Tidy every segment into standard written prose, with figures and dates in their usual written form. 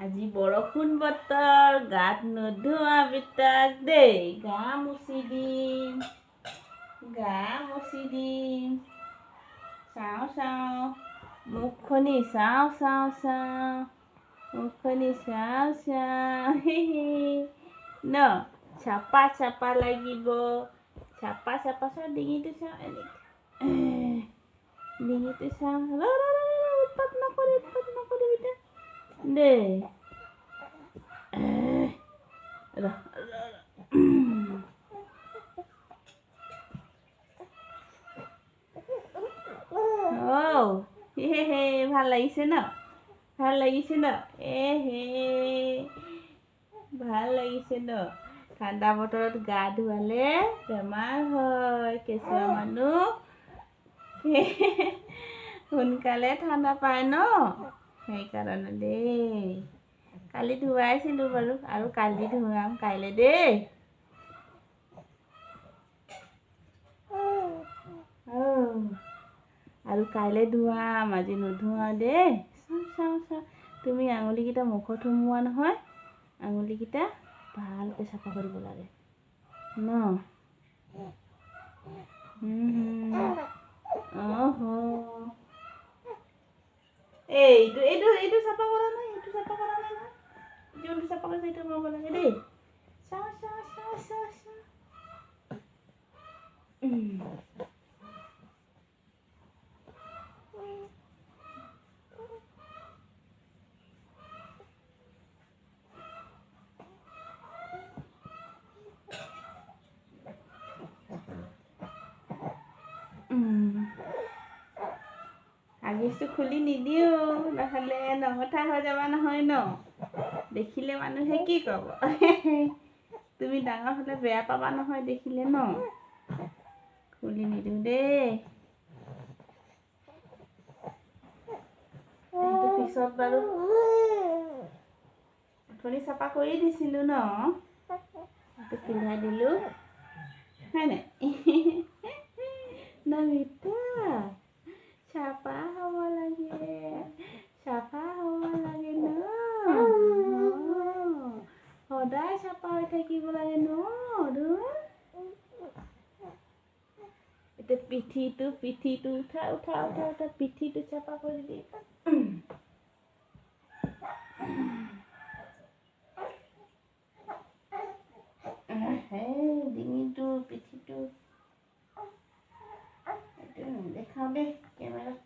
আজি বৰষুণ বতৰ, গাত নোধোৱা বিতাক দেই। গা মুচি দিম, চাওঁ চাওঁ, মুখখনি চাওঁ চাওঁ চাওঁ, মুখখনি চাওঁ চাওঁ, ন চাপা চাপা লাগিব, চাপা চাপা চাওঁ, ডিঙিটো চাওঁ, ডিঙিটো চাওঁ, উৎপাত নকৰি বিটা দেই। ভাল লাগিছে ন, ভাল লাগিছে ন, ভাল লাগিছে ন। ঠাণ্ডা বতৰত গা ধুৱালে বেমাৰ হয়, কেঁচুৱা মানুহ সোনকালে ঠাণ্ডা পায় ন, সেইকাৰণে দেই। কালি ধুৱাইছিলোঁ বাৰু, আৰু কালি ধুৱাম কাইলৈ দেই। আৰু কাইলৈ ধুৱাম, আজি নুধুৱাওঁ দেই। চাওঁ তুমি আঙুলিকেইটা মুখত সোমোৱা নহয়, আঙুলিকেইটা ভালকৈ চাফা কৰিব লাগে ন। এইটো চাফা কৰা নাই, যোনটো চাফা কৰিছে সেইটো কৰিব লাগে দেই। চাওঁ হাগিছটো খুলি নিদিওঁ, নহ'লে নমতা হৈ যাবা নহয় ন। দেখিলে মানুহে কি ক'ব, তুমি ডাঙৰ হ'লে বেয়া পাবা নহয় দেখিলে ন। খুলি নিদিওঁ দেই। সেইটো পিছত বাৰু অথনি চাফা কৰি দিছিলোঁ ন, সেইটো পিন্ধাই দিলোঁ হয় নাই। নমিতা চাফা হ'ব লাগে, ন। সদায় চাফা হৈ থাকিব লাগে ন। এতিয়া পিঠিটো উঠা, পিঠিটো চাফা কৰি দি। ডিঙিটো, পিঠিটো দেখাওঁ দেই, কেমেৰাত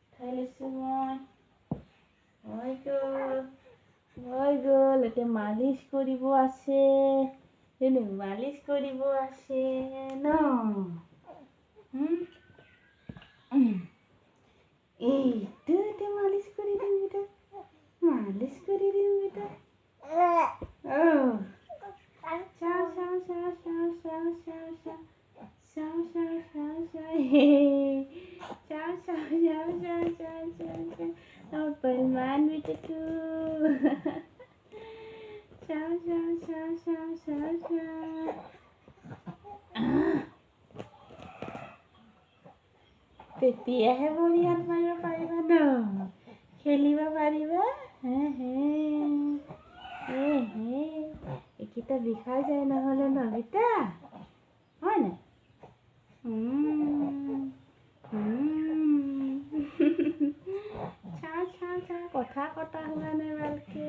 উঠাই লৈছোঁ মই। হৈ গ'ল, এতিয়া মালিচ কৰিব আছে, মালিচ কৰিব আছে ন। এইটো এতিয়া মালিচ কৰি দিম বেটা, Pelman begitu. তেতিয়াহে ভৰিয়াত মাৰিব পাৰিবা ন, খেলিব পাৰিবা। এইকেইটা বিষাই যায় নহ'লে ন বেটা, হয় নাই। চাওঁ, কথা কটা হোৱা নাই ভালকে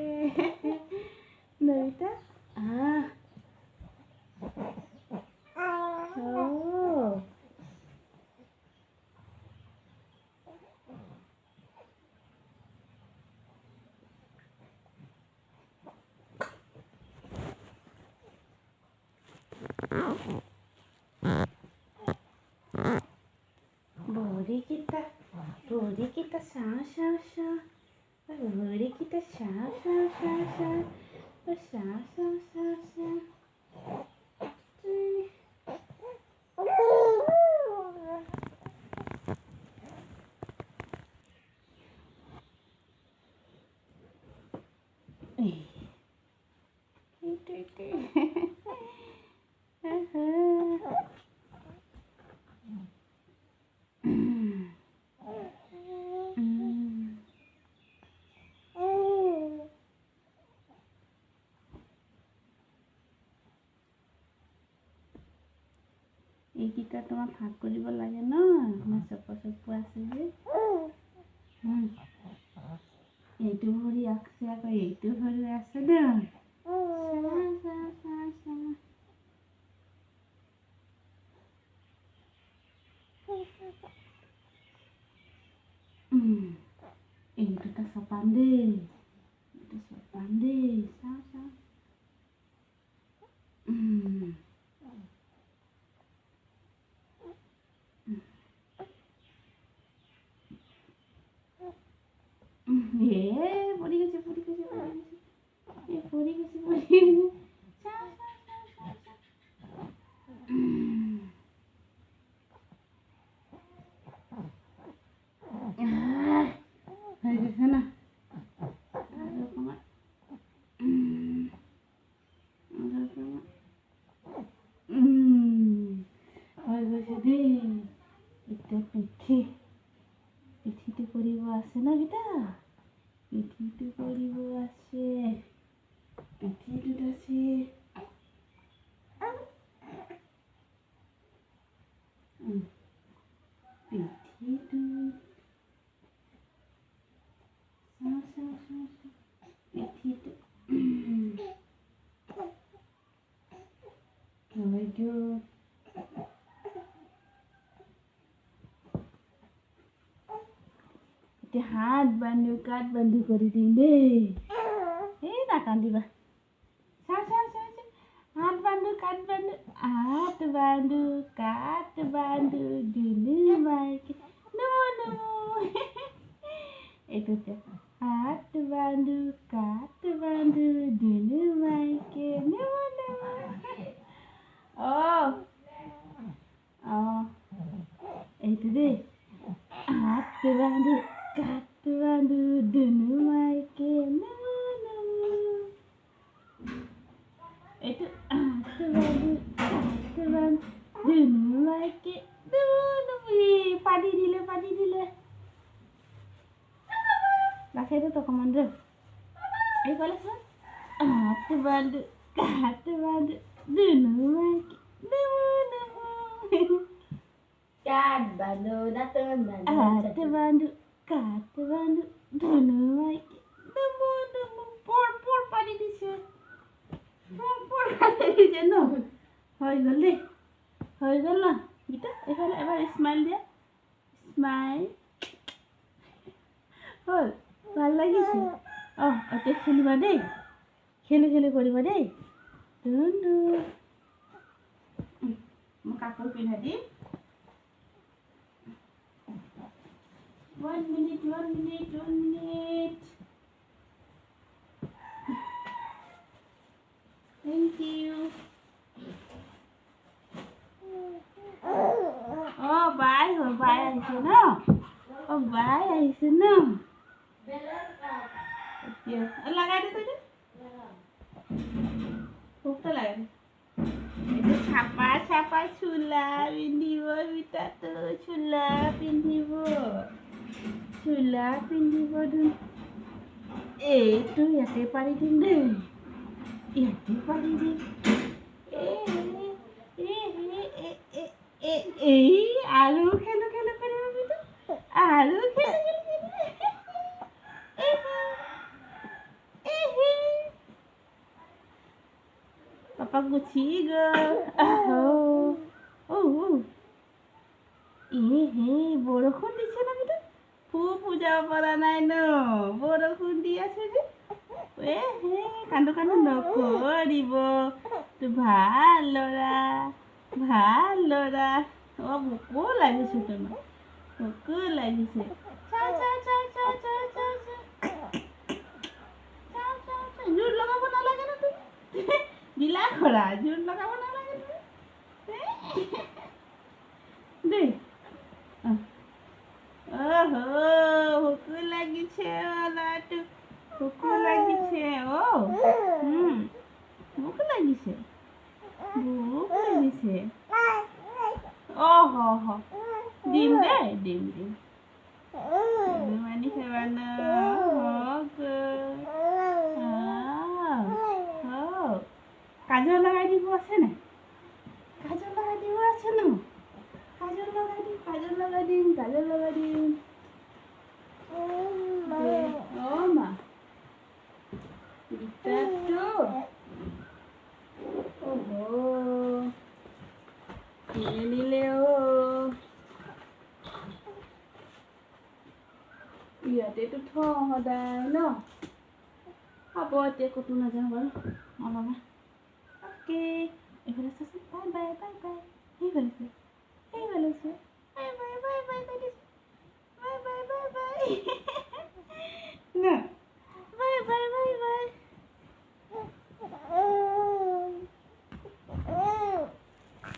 নবিতা। ভৰিকেইটা চাওঁ, ভৰিকেইটা চাওঁ। এইকেইটা তোমাৰ ভাগ কৰিব লাগে ন আমাৰ চকু আছে যে এইটো ভৰি আছে আকৌ এইটো ভৰি আছে ন এই দুটা চপাম দেই চাওঁ পৰি গৈছে না হৈ গৈছে দেই এতিয়া পিঠিটো কৰিব আছে ন বেটা পিঠিটো কৰিব আছে পিঠিটোত আছে পিঠিটো পিঠিটো হৈ গ'ল এতিয়া হাত বান্ধো কাঠ বান্ধো কৰি দিম দেই এই নাকান্দিবা হাত বান্ধো কাঠ বান্ধো দুলু মাইকে এইটো হাত বান্ধো কাঠ বান্ধো দুলু মাইকে এইটো দেই হাত বান্ধো কাঠ বান্ধো দুলু মাইকে এইটো হাত বান্ধো কাঠ বান্ধো দুলু মাইকে পানী দিলে লাখেটো অকণমান দে এইফালে চোন হাত বান্ধো কাঠ বান্ধো দুলু মাইকে কাঠ বান্ধো দাঁতন বান্ধো হাত বান্ধো কাঠ বান্ধো দুলু মাইকে পৰ পানী দিছে ন হৈ গ'ল দেই হৈ গ'ল ন গীতা এইফালে এবাৰ স্মাইল দিয়া স্মাইল হ'ল ভাল লাগিছে এতিয়া খেলিবা দেই খেলি কৰিবা দেই মই কাপোৰ পিন্ধাই দিম 1 minute thank you বাই আহিছে ন বাই আহিছে ন এতিয়া লগাই দে তই খুবটা লাগাই দে এটা চাপা চোলা পিন্ধিব বিটাটো চোলা পিন্ধিব এইটো ইয়াতে পাৰি দিম দেই ইয়াতে পাৰি দিম এই আৰু খেলো কৰিব বিটা আৰু খেলো পাপা গুচি গ'ল বৰষুণ দিছে না বেটা খুব যাব পৰা নাই ন বৰষুণ দি আছে যে কান্দো নকৰিব তো ভাল ল'ৰা ভোকো লাগিছে তোমাৰ ভোকো লাগিছে জোৰ লগাব নালাগে ন তুমি দিলা খৰা জোৰ লগাব নালাগে দেই ভোকো লাগিছে ল'ৰাটো ভোকো লাগিছে ভোক লাগিছে দিম দেই দিম মানি খাবা ন কাজল লগাই দিব আছে নাই কাজল লগাই দিব আছে ন ইয়াতেতো থওঁ সদায় ন হ'ব এতিয়া ক'তো নাযাওঁ বাৰু অলপমান অ'কে এইফালে চাচোন বাই বাই বাই বাই সেইফালে